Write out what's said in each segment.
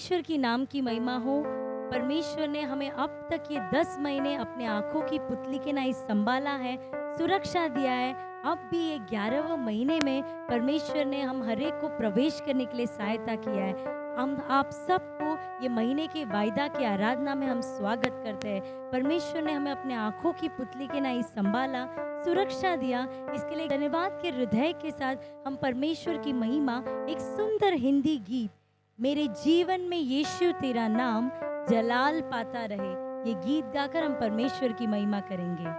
परमेश्वर की नाम की महिमा हो। परमेश्वर ने हमें अब तक ये 10 महीने अपने आँखों की पुतली के नाई संभाला है, सुरक्षा दिया है। अब भी ये 11वें महीने में परमेश्वर ने हम हर एक को प्रवेश करने के लिए सहायता किया है। हम आप सबको ये महीने के वायदा की आराधना में हम स्वागत करते हैं। परमेश्वर ने हमें अपने आँखों की पुतली के नाई संभाला, सुरक्षा दिया, इसके लिए धन्यवाद के हृदय के साथ हम परमेश्वर की महिमा एक सुंदर हिंदी गीत मेरे जीवन में यीशु तेरा नाम जलाल पाता रहे, ये गीत गाकर हम परमेश्वर की महिमा करेंगे।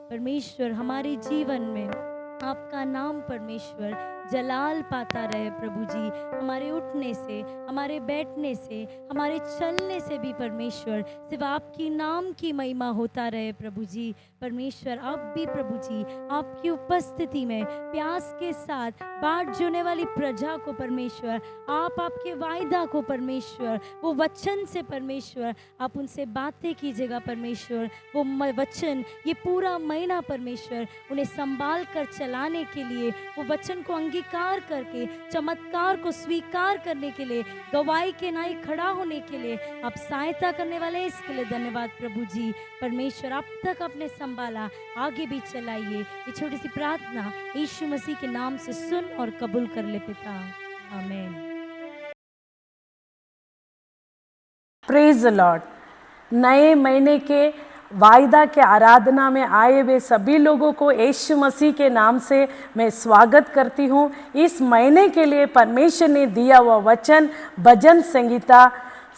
परमेश्वर हमारे जीवन में आपका नाम परमेश्वर जलाल पाता रहे प्रभु जी। हमारे उठने से, हमारे बैठने से, हमारे चलने से भी परमेश्वर सिर्फ आपकी नाम की महिमा होता रहे प्रभु जी। परमेश्वर अब भी प्रभु जी आपकी उपस्थिति में प्यास के साथ बाट जोने वाली प्रजा को परमेश्वर आप आपके वायदा को परमेश्वर वो वचन से परमेश्वर आप उनसे बातें कीजिएगा परमेश्वर। वो वचन ये पूरा महीना परमेश्वर उन्हें संभाल कर चलाने के लिए, वो वचन को अंगीकार करके चमत्कार को स्वीकार करने के लिए, गवाही के नाई खड़ा होने के लिए आप सहायता करने वाले, इसके लिए धन्यवाद प्रभु जी। परमेश्वर अब तक आपने संभाला, आगे भी चलाइए। ये छोटी सी प्रार्थना यीशु मसीह के नाम से सुन और कबूल कर ले पिता, आमीन। Praise the Lord. नए महीने के वायदा के आराधना में आए हुए सभी लोगों को यीशु मसीह के नाम से मैं स्वागत करती हूँ। इस महीने के लिए परमेश्वर ने दिया हुआ वचन भजन संहिता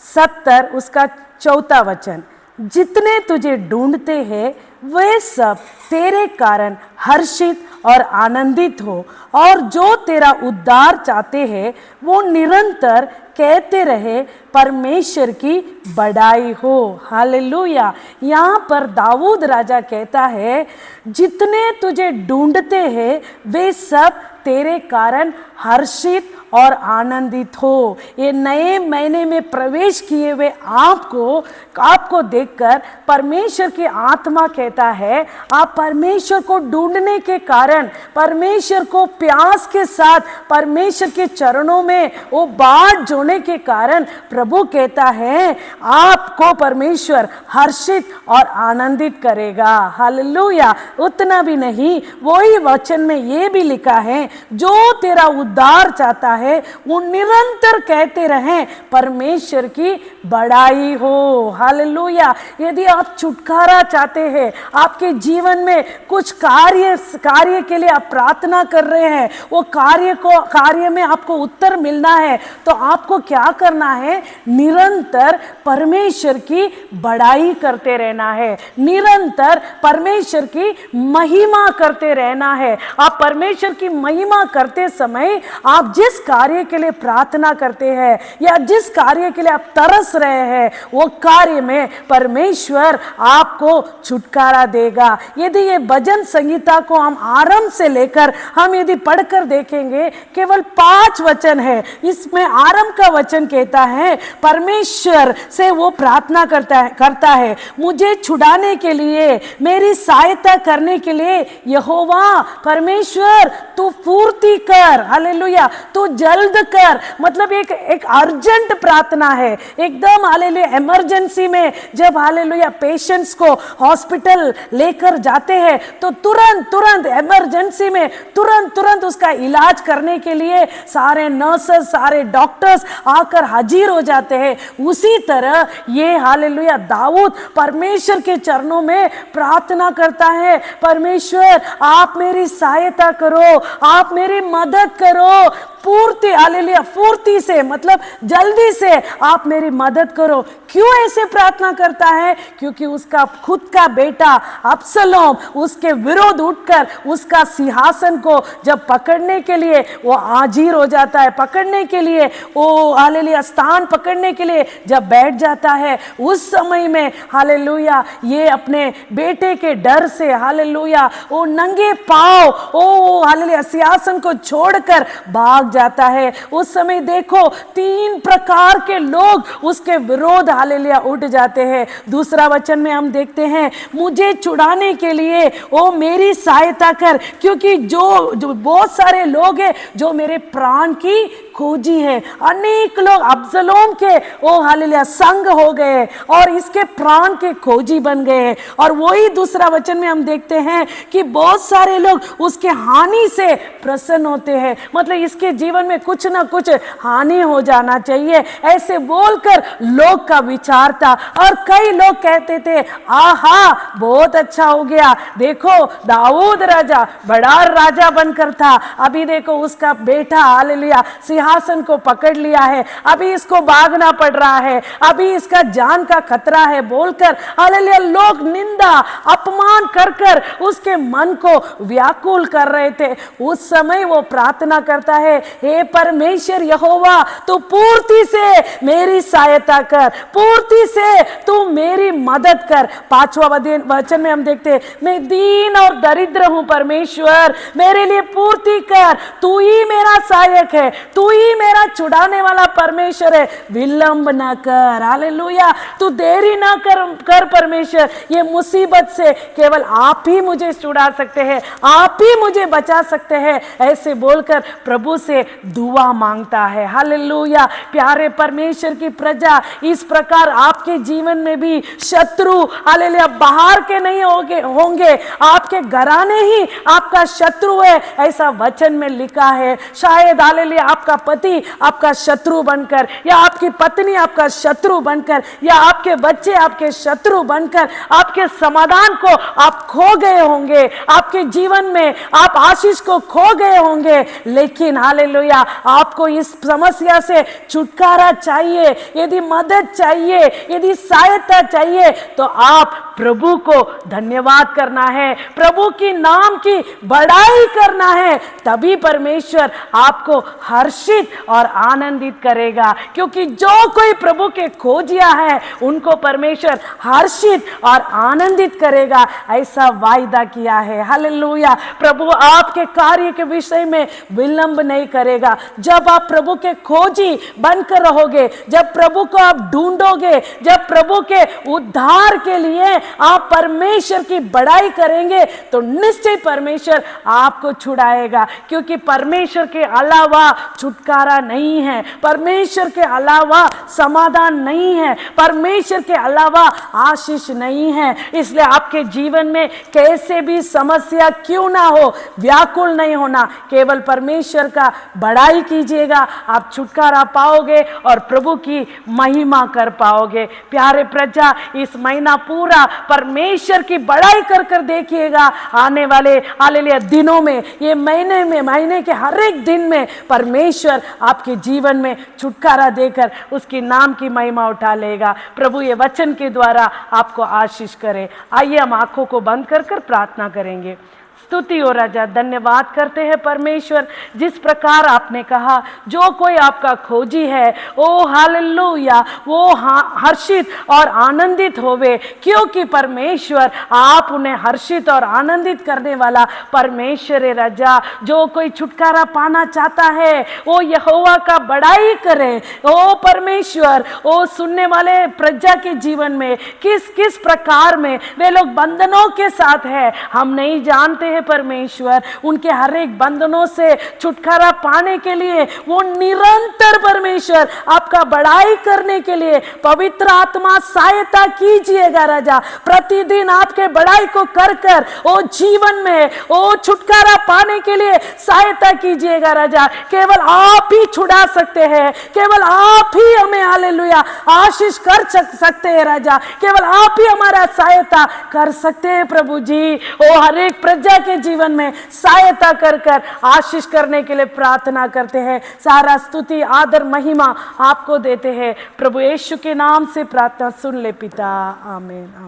70 उसका 4 वचन, जितने तुझे ढूंढते हैं वे सब तेरे कारण हर्षित और आनंदित हो, और जो तेरा उद्धार चाहते हैं वो निरंतर कहते रहे परमेश्वर की बड़ाई हो। हालेलुया। यहाँ पर दाऊद राजा कहता है जितने तुझे ढूंढते हैं वे सब तेरे कारण हर्षित और आनंदित हो। ये नए महीने में प्रवेश किए हुए आपको देखकर परमेश्वर की आत्मा कहता है आप परमेश्वर को ढूंढने के कारण, परमेश्वर को प्यास के साथ परमेश्वर के चरणों में वो बाट जोड़ने के कारण प्रभु कहता है आपको परमेश्वर हर्षित और आनंदित करेगा। हालेलुया। उतना भी नहीं, वही वचन में ये भी लिखा है जो तेरा उद्धार चाहता है वो निरंतर कहते रहें परमेश्वर की बड़ाई हो। हालेलुया। यदि आप छुटकारा चाहते हैं, आपके जीवन में कुछ कार्य के लिए आप प्रार्थना कर रहे हैं, वो कार्य में आपको उत्तर मिलना है, तो आपको क्या करना है? निरंतर परमेश्वर की बड़ाई करते रहना है, निरंतर परमेश्वर की महिमा करते रहना है। आप परमेश्वर की महिमा करते समय आप जिस कार्य के लिए प्रार्थना करते हैं या जिस कार्य के लिए आप तरस रहे हैं वो कार्य में परमेश्वर आपको छुटकारा देगा। यदि ये भजन संगीता को हम आरंभ से लेकर हम यदि पढ़कर देखेंगे, केवल 5 वचन है, इसमें आरंभ का वचन कहता है परमेश्वर से वो प्रार्थना करता है मुझे छुड़ाने के लिए, मेरी सहायता करने के लिए यहोवा परमेश्वर तू पूर्ति कर। हालेलुया। तू जल्द कर, मतलब एक अर्जेंट प्रार्थना है, एकदम हालेलुया इमरजेंसी में जब हालेलुया पेशेंट्स को हॉस्पिटल लेकर जाते हैं तो तुरंत इमरजेंसी में तुरंत उसका इलाज करने के लिए सारे नर्सेस, सारे डॉक्टर्स आकर हाजिर हो जाते हैं। उसी तरह ये हालेलुया दाऊद परमेश्वर के चरणों में प्रार्थना करता है परमेश्वर आप मेरी सहायता करो, आप मेरी मदद करो, पूर्ति हालेलुया पूर्ति से मतलब जल्दी से आप मेरी मदद करो। क्यों ऐसे प्रार्थना करता है? क्योंकि उसका खुद का बेटा अब्सलोम उसके विरोध उठकर उसका सिंहासन को जब पकड़ने के लिए वो हाजिर हो जाता है, पकड़ने के लिए वो हालेलुया स्थान पकड़ने के लिए जब बैठ जाता है, उस समय में हालेलुया ये अपने बेटे के डर से हालेलुया वो नंगे पांव ओ हालेलुया सिंहासन को छोड़कर भाग जाता है। उस समय देखो 3 प्रकार के लोग उसके विरोध हालेलुया उठ जाते हैं। दूसरा वचन में हम देखते हैं मुझे छुड़ाने के लिए ओ मेरी सहायता कर, क्योंकि जो बहुत सारे लोग हैं जो मेरे प्राण की खोजी है। अनेक लोग अब्सलोम के ओ हालेलुया संग हो गए और इसके प्राण के खोजी बन गए। और वही दूसरा वचन में हम देखते हैं कि बहुत सारे लोग उसके हानि से प्रसन्न होते हैं, मतलब इसके जीवन में कुछ ना कुछ हानि हो जाना चाहिए, ऐसे बोलकर लोग का विचार था। और कई लोग कहते थे आहा बहुत अच्छा हो गया, देखो दाऊद राजा बड़ा राजा बनकर था, अभी देखो उसका बेटा हालेलुया सिंहासन को पकड़ लिया है, अभी इसको भागना पड़ रहा है, अभी इसका जान का खतरा है बोलकर हालेलुया लोग निंदा अपमान कर उसके मन को व्याकुल कर रहे थे। उस समय वो प्रार्थना करता है हे परमेश्वर यहोवा तू पूर्ति से मेरी सहायता कर, पूर्ति से तू मेरी मदद कर। 5वां वचन में हम देखते हैं मैं दीन और दरिद्र हूं परमेश्वर मेरे लिए पूर्ति कर, तू ही मेरा सहायक है, तू ही मेरा छुड़ाने वाला परमेश्वर है, विलंब ना कर। हालेलुया तू देरी ना कर परमेश्वर, ये मुसीबत से केवल आप ही मुझे छुड़ा सकते हैं, आप ही मुझे बचा सकते हैं, ऐसे बोलकर प्रभु से दुआ मांगता है। हालेलुया प्यारे परमेश्वर की प्रजा, इस प्रकार आपके जीवन में भी शत्रु हालेलुया बाहर के नहीं होंगे, आपके घराने ही आपका शत्रु है, ऐसा वचन में लिखा है। शायद हालेलुया आपका पति आपका शत्रु बनकर, या आपकी पत्नी आपका शत्रु बनकर, या आपके बच्चे आपके शत्रु बनकर आपके समाधान को आप खो गए होंगे, आपके जीवन में आप आशीष को खो गए होंगे। लेकिन हालेलुया, आपको इस समस्या से छुटकारा चाहिए, यदि मदद चाहिए, यदि सहायता चाहिए, तो आप प्रभु को धन्यवाद करना है, प्रभु की नाम की बड़ाई करना है, तभी परमेश्वर आपको हर्षित और आनंदित करेगा। क्योंकि जो कोई प्रभु के खोजिया है उनको परमेश्वर हर्षित और आनंदित करेगा, ऐसा वायदा किया है। हालेलुया, प्रभु आपके कार्य के विषय में विलंब नहीं करेगा। जब आप प्रभु के खोजी बनकर रहोगे, जब प्रभु को आप ढूंढोगे, जब प्रभु के उद्धार के लिए आप परमेश्वर की बड़ाई करेंगे, तो निश्चय परमेश्वर आपको छुड़ाएगा। क्योंकि परमेश्वर के अलावा छुटकारा नहीं है, परमेश्वर के अलावा समाधान नहीं है, परमेश्वर के अलावा आशीष नहीं है। इसलिए आपके जीवन में कैसे भी समस्या क्यों ना हो, व्याकुल नहीं होना, केवल परमेश्वर का बड़ाई कीजिएगा, आप छुटकारा पाओगे और प्रभु की महिमा कर पाओगे। प्यारे प्रजा, इस महीना पूरा परमेश्वर की बड़ाई कर कर देखिएगा। आने वाले हालेलुया दिनों में, ये महीने में, महीने के हर एक दिन में परमेश्वर आपके जीवन में छुटकारा देकर उसकी नाम की महिमा उठा लेगा। प्रभु ये वचन के द्वारा आपको आशीष करे। आइए हम आंखों को बंद कर कर प्रार्थना करेंगे। स्तुति हो राजा, धन्यवाद करते हैं परमेश्वर, जिस प्रकार आपने कहा जो कोई आपका खोजी है ओ हालेलुया वो हर्षित और आनंदित होवे, क्योंकि परमेश्वर आप उन्हें हर्षित और आनंदित करने वाला परमेश्वर है। राजा, जो कोई छुटकारा पाना चाहता है वो यहोवा का बड़ाई करे। ओ परमेश्वर, ओ सुनने वाले प्रजा के जीवन में किस किस प्रकार में वे लोग बंधनों के साथ है, हम नहीं जानते हैं परमेश्वर। उनके हर एक बंधनों से छुटकारा पाने के लिए वो निरंतर परमेश्वर आपका बड़ाई करने के लिए पवित्र आत्मा सहायता कीजिएगा। राजा, प्रतिदिन आपके बड़ाई को कर कर वो जीवन में वो छुटकारा पाने के लिए सहायता कीजिएगा। राजा, केवल आप ही छुड़ा सकते हैं, केवल आप ही हमें हालेलुया आशीष कर सकते हैं। राजा, केवल आप ही हमारा सहायता कर सकते हैं। प्रभु जी, वो हर एक प्रजा के जीवन में सहायता कर कर आशीष करने के लिए प्रार्थना करते हैं। सारा स्तुति आदर महिमा आपको देते हैं। प्रभु यीशु के नाम से प्रार्थना सुन ले पिता, आमीन।